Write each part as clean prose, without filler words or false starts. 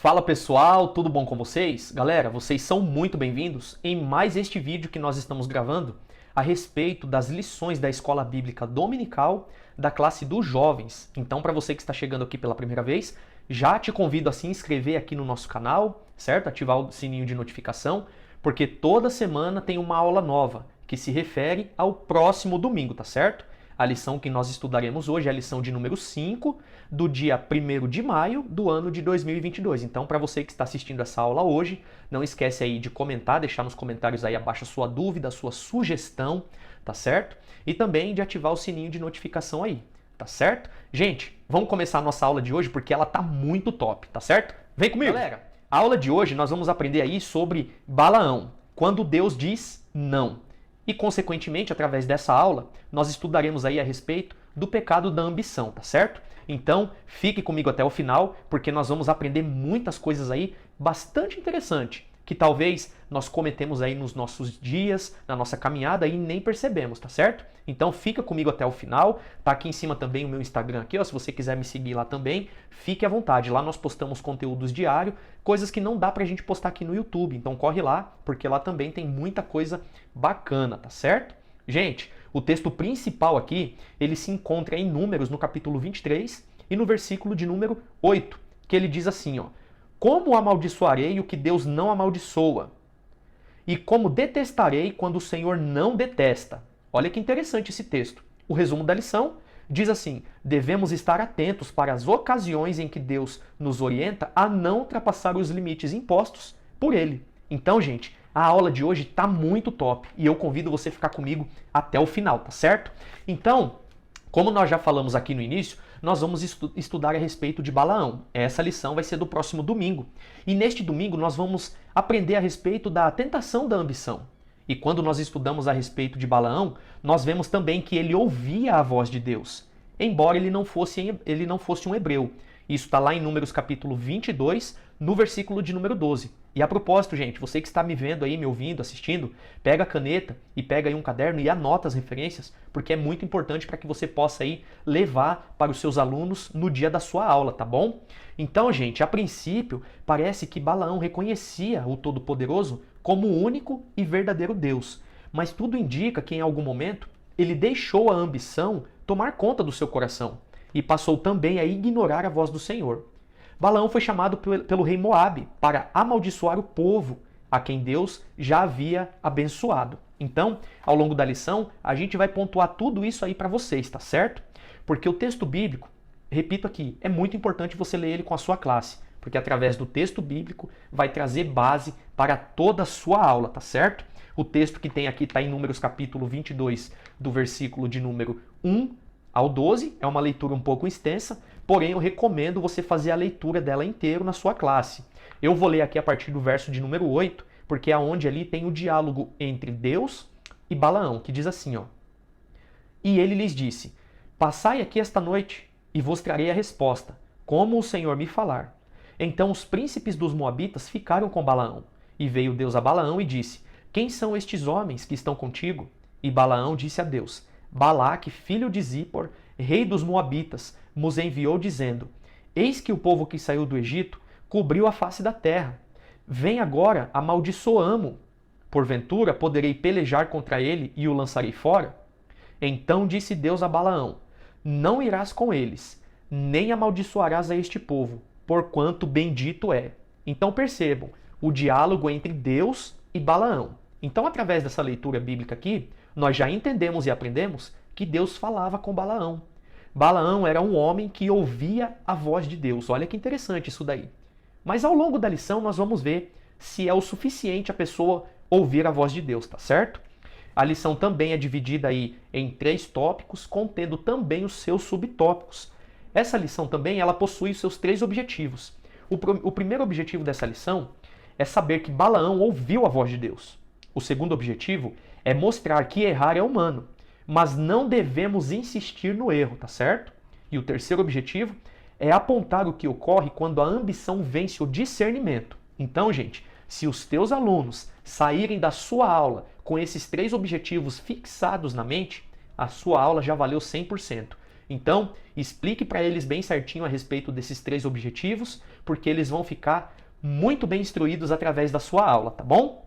Fala pessoal, tudo bom com vocês? Galera, vocês são muito bem-vindos em mais este vídeo que nós estamos gravando a respeito das lições da Escola Bíblica Dominical da classe dos jovens. Então, para você que está chegando aqui pela primeira vez, já te convido a se inscrever aqui no nosso canal, certo? Ativar o sininho de notificação, porque toda semana tem uma aula nova que se refere ao próximo domingo, tá certo? A lição que nós estudaremos hoje é a lição de número 5, do dia 1º de maio do ano de 2022. Então, para você que está assistindo essa aula hoje, não esquece aí de comentar, deixar nos comentários aí abaixo a sua dúvida, a sua sugestão, tá certo? E também de ativar o sininho de notificação aí, tá certo? Gente, vamos começar a nossa aula de hoje porque ela tá muito top, tá certo? Vem comigo! Galera, a aula de hoje nós vamos aprender aí sobre Balaão, quando Deus diz não. E, consequentemente, através dessa aula, nós estudaremos aí a respeito do pecado da ambição, tá certo? Então, fique comigo até o final, porque nós vamos aprender muitas coisas aí bastante interessantes, que talvez nós cometemos aí nos nossos dias, na nossa caminhada e nem percebemos, tá certo? Então, fica comigo até o final. Tá aqui em cima também o meu Instagram aqui, ó, se você quiser me seguir lá também, fique à vontade. Lá nós postamos conteúdos diários, coisas que não dá pra gente postar aqui no YouTube. Então, corre lá, porque lá também tem muita coisa bacana, tá certo? Gente, o texto principal aqui, ele se encontra em Números, no capítulo 23 e no versículo de número 8, que ele diz assim, ó: como amaldiçoarei o que Deus não amaldiçoa? E como detestarei quando o Senhor não detesta? Olha que interessante esse texto. O resumo da lição diz assim: devemos estar atentos para as ocasiões em que Deus nos orienta a não ultrapassar os limites impostos por Ele. Então, gente, a aula de hoje tá muito top e eu convido você a ficar comigo até o final, tá certo? Então, como nós já falamos aqui no início, nós vamos estudar a respeito de Balaão. Essa lição vai ser do próximo domingo. E neste domingo nós vamos aprender a respeito da tentação da ambição. E quando nós estudamos a respeito de Balaão, nós vemos também que ele ouvia a voz de Deus, embora ele não fosse um hebreu. Isso está lá em Números capítulo 22, no versículo de número 12. E a propósito, gente, você que está me vendo aí, me ouvindo, assistindo, pega a caneta e pega aí um caderno e anota as referências, porque é muito importante para que você possa aí levar para os seus alunos no dia da sua aula, tá bom? Então, gente, a princípio, parece que Balaão reconhecia o Todo-Poderoso como o único e verdadeiro Deus. Mas tudo indica que em algum momento ele deixou a ambição tomar conta do seu coração e passou também a ignorar a voz do Senhor. Balaão foi chamado pelo rei Moabe para amaldiçoar o povo a quem Deus já havia abençoado. Então, ao longo da lição, a gente vai pontuar tudo isso aí para vocês, tá certo? Porque o texto bíblico, repito aqui, é muito importante você ler ele com a sua classe, porque através do texto bíblico vai trazer base para toda a sua aula, tá certo? O texto que tem aqui está em Números capítulo 22, do versículo de número 1 ao 12, é uma leitura um pouco extensa, porém eu recomendo você fazer a leitura dela inteira na sua classe. Eu vou ler aqui a partir do verso de número 8, porque é onde ali tem o diálogo entre Deus e Balaão, que diz assim, ó: e ele lhes disse: passai aqui esta noite, e vos trarei a resposta, como o Senhor me falar. Então os príncipes dos Moabitas ficaram com Balaão, e veio Deus a Balaão e disse: quem são estes homens que estão contigo? E Balaão disse a Deus: Balaque, filho de Zippor, rei dos Moabitas, nos enviou dizendo: eis que o povo que saiu do Egito cobriu a face da terra. Vem agora, amaldiçoamo. Porventura poderei pelejar contra ele e o lançarei fora? Então disse Deus a Balaão: não irás com eles, nem amaldiçoarás a este povo, porquanto bendito é. Então percebam o diálogo entre Deus e Balaão. Então, através dessa leitura bíblica aqui, nós já entendemos e aprendemos que Deus falava com Balaão. Balaão era um homem que ouvia a voz de Deus. Olha que interessante isso daí. Mas ao longo da lição nós vamos ver se é o suficiente a pessoa ouvir a voz de Deus, tá certo? A lição também é dividida aí em 3 tópicos, contendo também os seus subtópicos. Essa lição também ela possui os seus 3 objetivos. O primeiro objetivo dessa lição é saber que Balaão ouviu a voz de Deus. O segundo objetivo é mostrar que errar é humano, mas não devemos insistir no erro, tá certo? E o terceiro objetivo é apontar o que ocorre quando a ambição vence o discernimento. Então, gente, se os teus alunos saírem da sua aula com esses 3 objetivos fixados na mente, a sua aula já valeu 100%. Então, explique para eles bem certinho a respeito desses 3 objetivos, porque eles vão ficar muito bem instruídos através da sua aula, tá bom?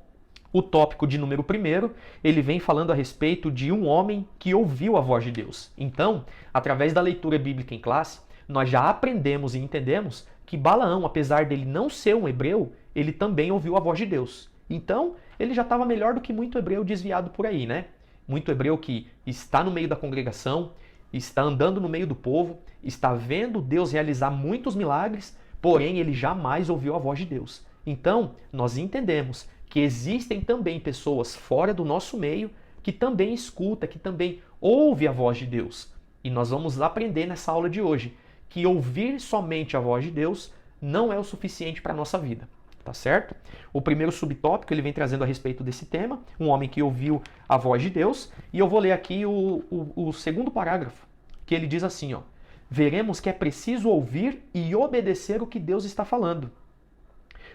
O tópico de número 1, ele vem falando a respeito de um homem que ouviu a voz de Deus. Então, através da leitura bíblica em classe, nós já aprendemos e entendemos que Balaão, apesar dele não ser um hebreu, ele também ouviu a voz de Deus. Então, ele já estava melhor do que muito hebreu desviado por aí, né? Muito hebreu que está no meio da congregação, está andando no meio do povo, está vendo Deus realizar muitos milagres, porém ele jamais ouviu a voz de Deus. Então, nós entendemos que existem também pessoas fora do nosso meio que também escuta, que também ouve a voz de Deus. E nós vamos aprender nessa aula de hoje que ouvir somente a voz de Deus não é o suficiente para a nossa vida, tá certo? O primeiro subtópico ele vem trazendo a respeito desse tema, um homem que ouviu a voz de Deus, e eu vou ler aqui o segundo parágrafo, que ele diz assim, ó: veremos que é preciso ouvir e obedecer o que Deus está falando.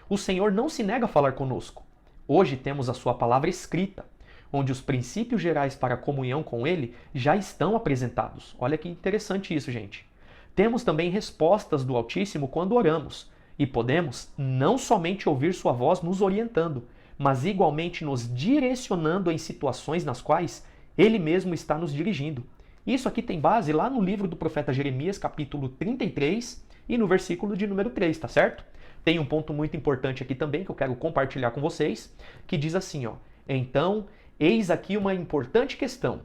O Senhor não se nega a falar conosco. Hoje temos a sua palavra escrita, onde os princípios gerais para a comunhão com Ele já estão apresentados. Olha que interessante isso, gente. Temos também respostas do Altíssimo quando oramos, e podemos não somente ouvir sua voz nos orientando, mas igualmente nos direcionando em situações nas quais Ele mesmo está nos dirigindo. Isso aqui tem base lá no livro do profeta Jeremias, capítulo 33, e no versículo de número 3, tá certo? Tem um ponto muito importante aqui também que eu quero compartilhar com vocês, que diz assim, ó: então, eis aqui uma importante questão.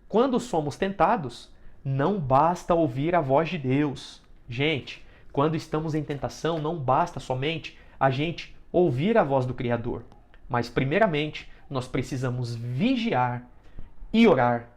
Quando somos tentados, não basta ouvir a voz de Deus. Gente, quando estamos em tentação, não basta somente a gente ouvir a voz do Criador. Mas, primeiramente, nós precisamos vigiar e orar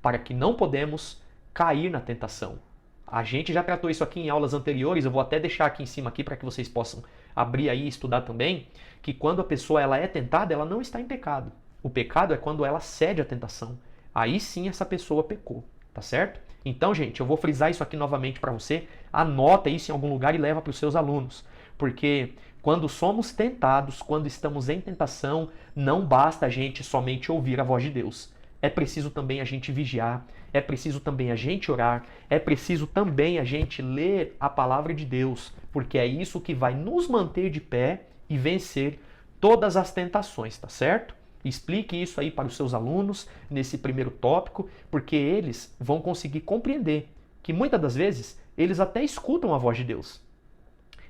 para que não podemos cair na tentação. A gente já tratou isso aqui em aulas anteriores, eu vou até deixar aqui em cima aqui para que vocês possam abrir aí e estudar também, que quando a pessoa ela é tentada, ela não está em pecado. O pecado é quando ela cede à tentação. Aí sim essa pessoa pecou, tá certo? Então, gente, eu vou frisar isso aqui novamente para você, anota isso em algum lugar e leva para os seus alunos, porque quando somos tentados, quando estamos em tentação, não basta a gente somente ouvir a voz de Deus. É preciso também a gente vigiar, é preciso também a gente orar, é preciso também a gente ler a palavra de Deus, porque é isso que vai nos manter de pé e vencer todas as tentações, tá certo? Explique isso aí para os seus alunos nesse primeiro tópico, porque eles vão conseguir compreender que muitas das vezes eles até escutam a voz de Deus.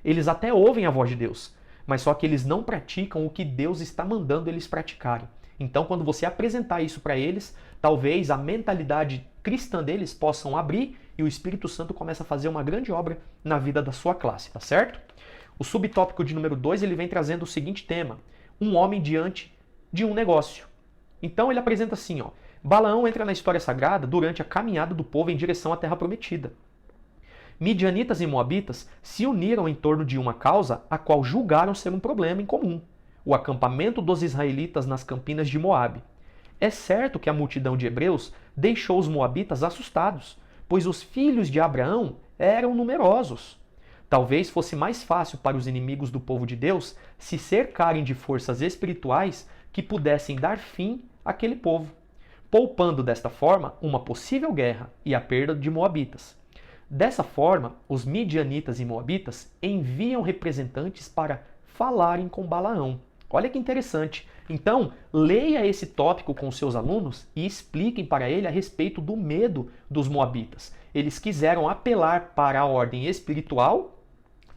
Eles até ouvem a voz de Deus, mas só que eles não praticam o que Deus está mandando eles praticarem. Então, quando você apresentar isso para eles, talvez a mentalidade cristã deles possam abrir e o Espírito Santo começa a fazer uma grande obra na vida da sua classe, tá certo? O subtópico de número 2, ele vem trazendo o seguinte tema: um homem diante de um negócio. Então ele apresenta assim, ó: Balaão entra na história sagrada durante a caminhada do povo em direção à terra prometida. Midianitas e moabitas se uniram em torno de uma causa a qual julgaram ser um problema em comum: o acampamento dos israelitas nas campinas de Moabe. É certo que a multidão de hebreus deixou os moabitas assustados, pois os filhos de Abraão eram numerosos. Talvez fosse mais fácil para os inimigos do povo de Deus se cercarem de forças espirituais que pudessem dar fim àquele povo, poupando desta forma uma possível guerra e a perda de moabitas. Dessa forma, os midianitas e moabitas enviam representantes para falarem com Balaão. Olha que interessante. Então, leia esse tópico com seus alunos e expliquem para ele a respeito do medo dos moabitas. Eles quiseram apelar para a ordem espiritual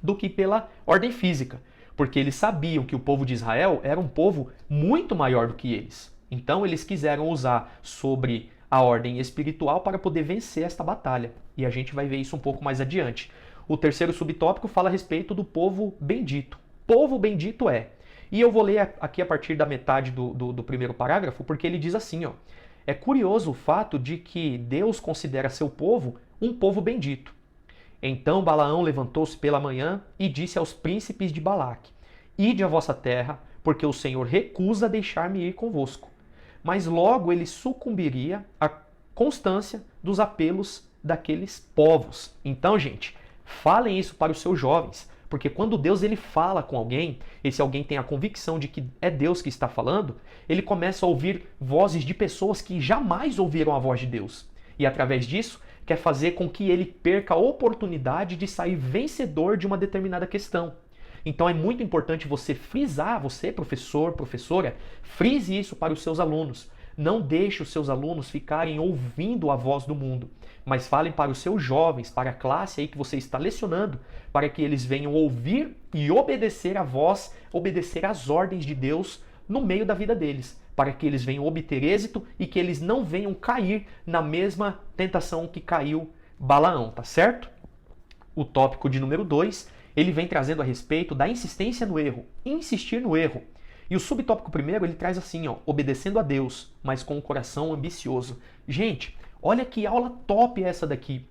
do que pela ordem física, porque eles sabiam que o povo de Israel era um povo muito maior do que eles. Então, eles quiseram usar sobre a ordem espiritual para poder vencer esta batalha. E a gente vai ver isso um pouco mais adiante. O terceiro subtópico fala a respeito do povo bendito. Povo bendito é. E eu vou ler aqui a partir da metade do primeiro parágrafo, porque ele diz assim, ó: é curioso o fato de que Deus considera seu povo um povo bendito. Então Balaão levantou-se pela manhã e disse aos príncipes de Balaque: ide à vossa terra, porque o Senhor recusa deixar-me ir convosco. Mas logo ele sucumbiria à constância dos apelos daqueles povos. Então, gente, falem isso para os seus jovens, porque quando Deus ele fala com alguém, e se alguém tem a convicção de que é Deus que está falando, ele começa a ouvir vozes de pessoas que jamais ouviram a voz de Deus. E através disso, quer fazer com que ele perca a oportunidade de sair vencedor de uma determinada questão. Então é muito importante você frisar, você professor, professora, frise isso para os seus alunos. Não deixe os seus alunos ficarem ouvindo a voz do mundo, mas falem para os seus jovens, para a classe aí que você está lecionando, para que eles venham ouvir e obedecer a voz, obedecer às ordens de Deus no meio da vida deles, para que eles venham obter êxito e que eles não venham cair na mesma tentação que caiu Balaão, tá certo? O tópico de número 2, ele vem trazendo a respeito da insistência no erro, insistir no erro. E o subtópico primeiro, ele traz assim, ó, obedecendo a Deus, mas com o coração ambicioso. Gente, olha que aula top essa daqui.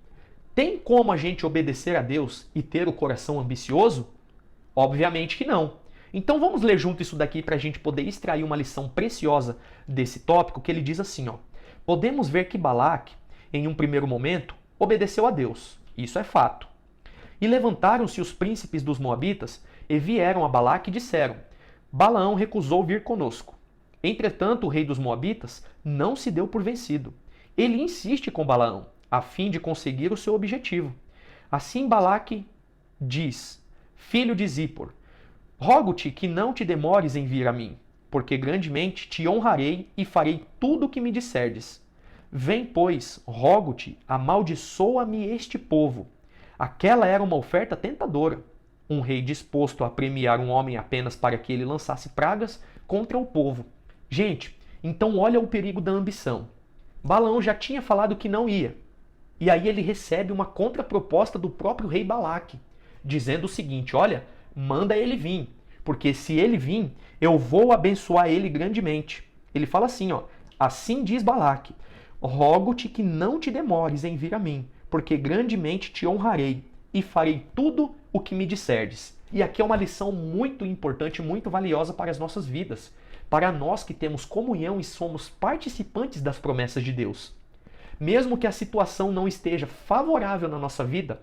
Tem como a gente obedecer a Deus e ter o coração ambicioso? Obviamente que não. Então vamos ler junto isso daqui para a gente poder extrair uma lição preciosa desse tópico, que ele diz assim, ó. Podemos ver que Balaque, em um primeiro momento, obedeceu a Deus. Isso é fato. E levantaram-se os príncipes dos Moabitas e vieram a Balaque e disseram: Balaão recusou vir conosco. Entretanto, o rei dos Moabitas não se deu por vencido. Ele insiste com Balaão, a fim de conseguir o seu objetivo. Assim Balaque diz: Filho de Zippor, rogo-te que não te demores em vir a mim, porque grandemente te honrarei e farei tudo o que me disserdes. Vem, pois, rogo-te, amaldiçoa-me este povo. Aquela era uma oferta tentadora. Um rei disposto a premiar um homem apenas para que ele lançasse pragas contra o povo. Gente, então olha o perigo da ambição. Balaão já tinha falado que não ia. E aí ele recebe uma contraproposta do próprio rei Balaque, dizendo o seguinte: olha, manda ele vir, porque se ele vir, eu vou abençoar ele grandemente. Ele fala assim, ó: assim diz Balaque, rogo-te que não te demores em vir a mim, porque grandemente te honrarei e farei tudo o que me disserdes. E aqui é uma lição muito importante, muito valiosa para as nossas vidas, para nós que temos comunhão e somos participantes das promessas de Deus. Mesmo que a situação não esteja favorável na nossa vida,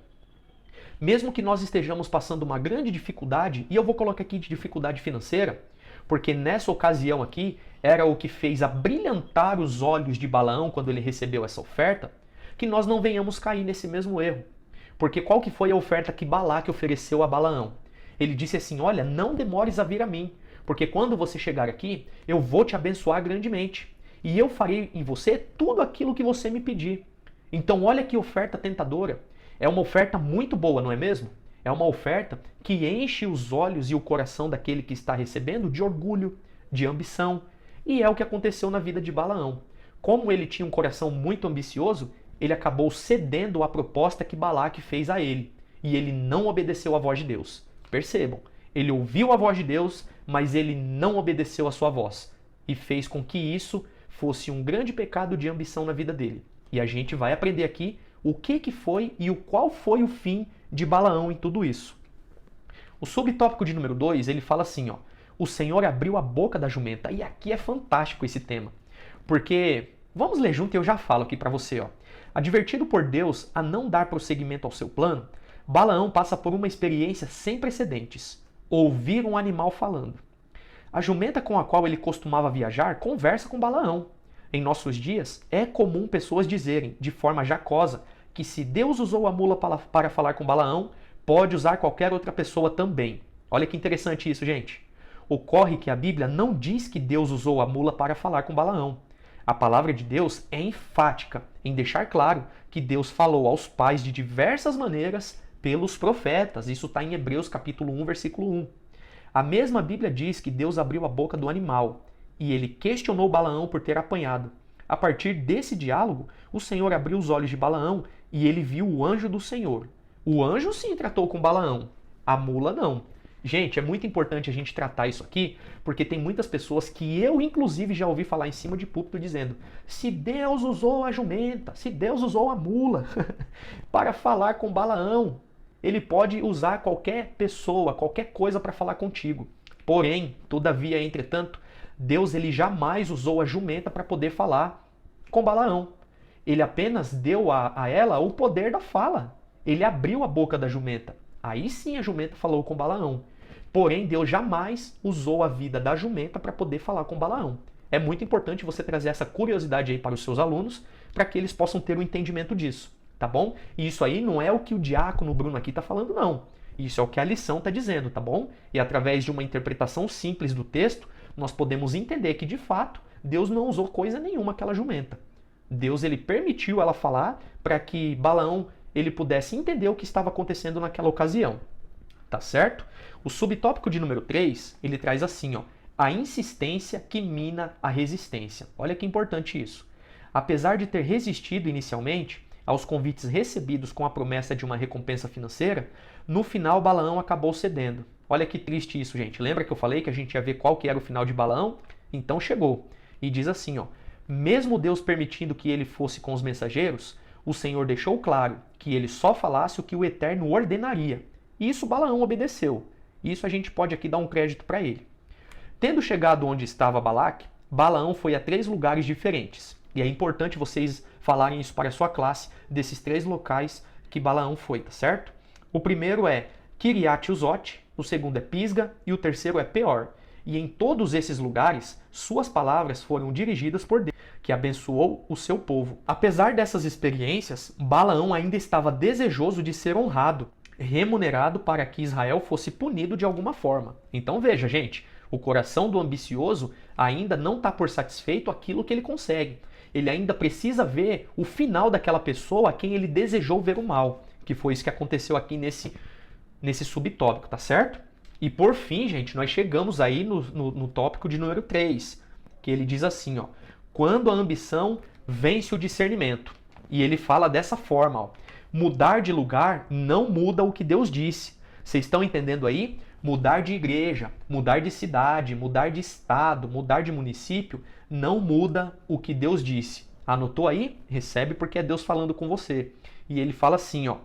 mesmo que nós estejamos passando uma grande dificuldade, e eu vou colocar aqui de dificuldade financeira, porque nessa ocasião aqui era o que fez abrilhantar os olhos de Balaão quando ele recebeu essa oferta, que nós não venhamos cair nesse mesmo erro. Porque qual que foi a oferta que Balaque ofereceu a Balaão? Ele disse assim: olha, não demores a vir a mim, porque quando você chegar aqui, eu vou te abençoar grandemente. E eu farei em você tudo aquilo que você me pedir. Então olha que oferta tentadora. É uma oferta muito boa, não é mesmo? É uma oferta que enche os olhos e o coração daquele que está recebendo de orgulho, de ambição. E é o que aconteceu na vida de Balaão. Como ele tinha um coração muito ambicioso, ele acabou cedendo à proposta que Balaque fez a ele. E ele não obedeceu à voz de Deus. Percebam, ele ouviu a voz de Deus, mas ele não obedeceu à sua voz. E fez com que isso fosse um grande pecado de ambição na vida dele. E a gente vai aprender aqui o que foi e qual foi o fim de Balaão em tudo isso. O subtópico de número 2, ele fala assim, ó: o Senhor abriu a boca da jumenta. E aqui é fantástico esse tema. Porque, vamos ler junto e eu já falo aqui para você, ó. Advertido por Deus a não dar prosseguimento ao seu plano, Balaão passa por uma experiência sem precedentes: ouvir um animal falando. A jumenta com a qual ele costumava viajar conversa com Balaão. Em nossos dias, é comum pessoas dizerem, de forma jacosa, que se Deus usou a mula para falar com Balaão, pode usar qualquer outra pessoa também. Olha que interessante isso, gente. Ocorre que a Bíblia não diz que Deus usou a mula para falar com Balaão. A palavra de Deus é enfática em deixar claro que Deus falou aos pais de diversas maneiras pelos profetas. Isso está em Hebreus capítulo 1, versículo 1. A mesma Bíblia diz que Deus abriu a boca do animal e ele questionou Balaão por ter apanhado. A partir desse diálogo, o Senhor abriu os olhos de Balaão e ele viu o anjo do Senhor. O anjo sim tratou com Balaão, a mula não. Gente, é muito importante a gente tratar isso aqui, porque tem muitas pessoas que eu, inclusive, já ouvi falar em cima de púlpito dizendo: se Deus usou a jumenta, se Deus usou a mula para falar com Balaão, ele pode usar qualquer pessoa, qualquer coisa para falar contigo. Porém, todavia, entretanto, Deus ele jamais usou a jumenta para poder falar com Balaão. Ele apenas deu a ela o poder da fala. Ele abriu a boca da jumenta. Aí sim a jumenta falou com Balaão. Porém, Deus jamais usou a vida da jumenta para poder falar com Balaão. É muito importante você trazer essa curiosidade aí para os seus alunos, para que eles possam ter um entendimento disso, tá bom? E isso aí não é o que o diácono Bruno aqui está falando, não. Isso é o que a lição está dizendo, tá bom? E através de uma interpretação simples do texto, nós podemos entender que, de fato, Deus não usou coisa nenhuma àquela jumenta. Deus ele permitiu ela falar para que Balaão ele pudesse entender o que estava acontecendo naquela ocasião. Tá certo? O subtópico de número 3, ele traz assim, ó, a insistência que mina a resistência. Olha que importante isso. Apesar de ter resistido inicialmente aos convites recebidos com a promessa de uma recompensa financeira, no final Balaão acabou cedendo. Olha que triste isso, gente. Lembra que eu falei que a gente ia ver qual que era o final de Balaão? Então chegou. E diz assim, ó, mesmo Deus permitindo que ele fosse com os mensageiros, o Senhor deixou claro que ele só falasse o que o Eterno ordenaria. E isso Balaão obedeceu. Isso a gente pode aqui dar um crédito para ele. Tendo chegado onde estava Balaque, Balaão foi a 3 lugares diferentes. E é importante vocês falarem isso para a sua classe, desses 3 locais que Balaão foi, tá certo? O primeiro é Kiriat-Uzote, o segundo é Pisga e o terceiro é Peor. E em todos esses lugares, suas palavras foram dirigidas por Deus, que abençoou o seu povo. Apesar dessas experiências, Balaão ainda estava desejoso de ser honrado, remunerado para que Israel fosse punido de alguma forma. Então veja, gente, o coração do ambicioso ainda não está por satisfeito aquilo que ele consegue. Ele ainda precisa ver o final daquela pessoa a quem ele desejou ver o mal, que foi isso que aconteceu aqui nesse subtópico, tá certo? E por fim, gente, nós chegamos aí no tópico de número 3, que ele diz assim, ó, quando a ambição vence o discernimento. E ele fala dessa forma, ó, mudar de lugar não muda o que Deus disse. Vocês estão entendendo aí? Mudar de igreja, mudar de cidade, mudar de estado, mudar de município, não muda o que Deus disse. Anotou aí? Recebe porque é Deus falando com você. E ele fala assim, ó,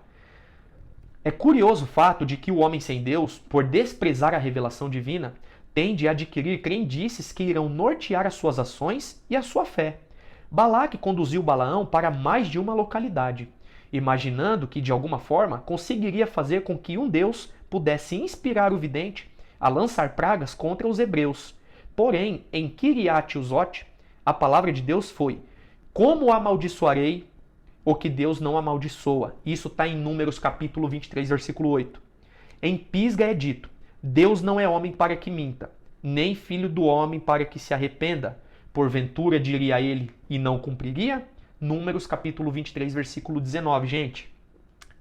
é curioso o fato de que o homem sem Deus, por desprezar a revelação divina, tende a adquirir crendices que irão nortear as suas ações e a sua fé. Balaque conduziu Balaão para mais de uma localidade, imaginando que, de alguma forma, conseguiria fazer com que um Deus pudesse inspirar o vidente a lançar pragas contra os hebreus. Porém, em Kiriat-Uzote, a palavra de Deus foi: como amaldiçoarei o que Deus não amaldiçoa? Isso está em Números capítulo 23, versículo 8. Em Pisga é dito: Deus não é homem para que minta, nem filho do homem para que se arrependa. Porventura diria ele e não cumpriria? Números capítulo 23, versículo 19, gente.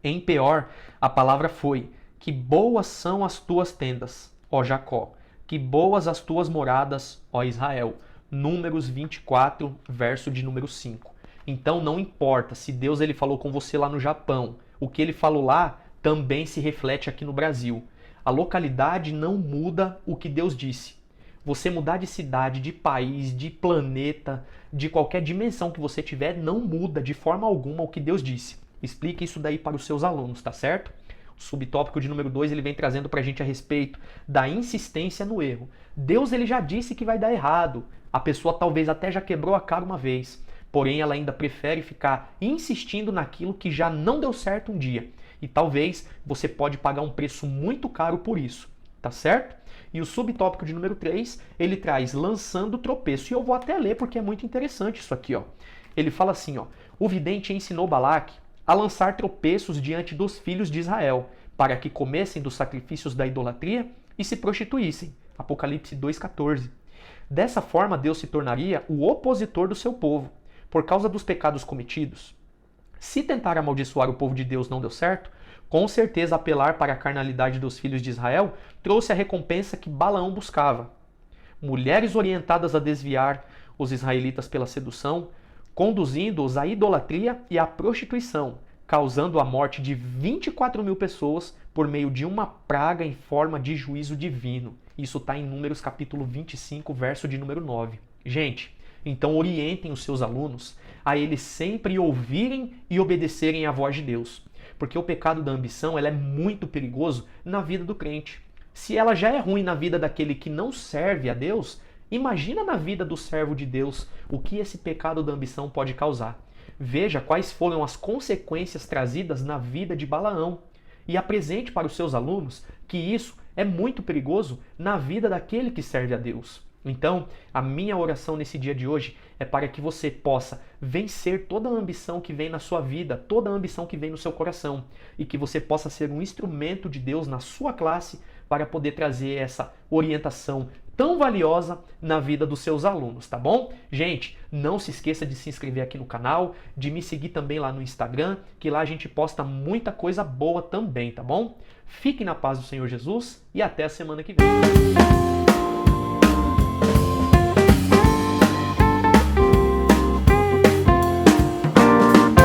Em Peor, a palavra foi: que boas são as tuas tendas, ó Jacó, que boas as tuas moradas, ó Israel. Números 24, verso de número 5. Então não importa se Deus ele falou com você lá no Japão, o que ele falou lá também se reflete aqui no Brasil. A localidade não muda o que Deus disse. Você mudar de cidade, de país, de planeta, de qualquer dimensão que você tiver, não muda de forma alguma o que Deus disse. Explique isso daí para os seus alunos, tá certo? O subtópico de número 2 ele vem trazendo para a gente a respeito da insistência no erro. Deus ele já disse que vai dar errado. A pessoa talvez até já quebrou a cara uma vez, porém ela ainda prefere ficar insistindo naquilo que já não deu certo um dia. E talvez você pode pagar um preço muito caro por isso, tá certo? E o subtópico de número 3, ele traz lançando tropeço. E eu vou até ler porque é muito interessante isso aqui, ó. Ele fala assim, ó: o vidente ensinou Balaque a lançar tropeços diante dos filhos de Israel, para que comessem dos sacrifícios da idolatria e se prostituíssem. Apocalipse 2,14. Dessa forma, Deus se tornaria o opositor do seu povo, por causa dos pecados cometidos. Se tentar amaldiçoar o povo de Deus não deu certo, com certeza apelar para a carnalidade dos filhos de Israel trouxe a recompensa que Balaão buscava. Mulheres orientadas a desviar os israelitas pela sedução, conduzindo-os à idolatria e à prostituição, causando a morte de 24.000 pessoas por meio de uma praga em forma de juízo divino. Isso está em Números capítulo 25, verso de número 9. Gente, então orientem os seus alunos a eles sempre ouvirem e obedecerem à voz de Deus. Porque o pecado da ambição ela é muito perigoso na vida do crente. Se ela já é ruim na vida daquele que não serve a Deus, imagina na vida do servo de Deus o que esse pecado da ambição pode causar. Veja quais foram as consequências trazidas na vida de Balaão e apresente para os seus alunos que isso é muito perigoso na vida daquele que serve a Deus. Então, a minha oração nesse dia de hoje é para que você possa vencer toda a ambição que vem na sua vida, toda a ambição que vem no seu coração, e que você possa ser um instrumento de Deus na sua classe para poder trazer essa orientação tão valiosa na vida dos seus alunos, tá bom? Gente, não se esqueça de se inscrever aqui no canal, de me seguir também lá no Instagram, que lá a gente posta muita coisa boa também, tá bom? Fiquem na paz do Senhor Jesus e até a semana que vem.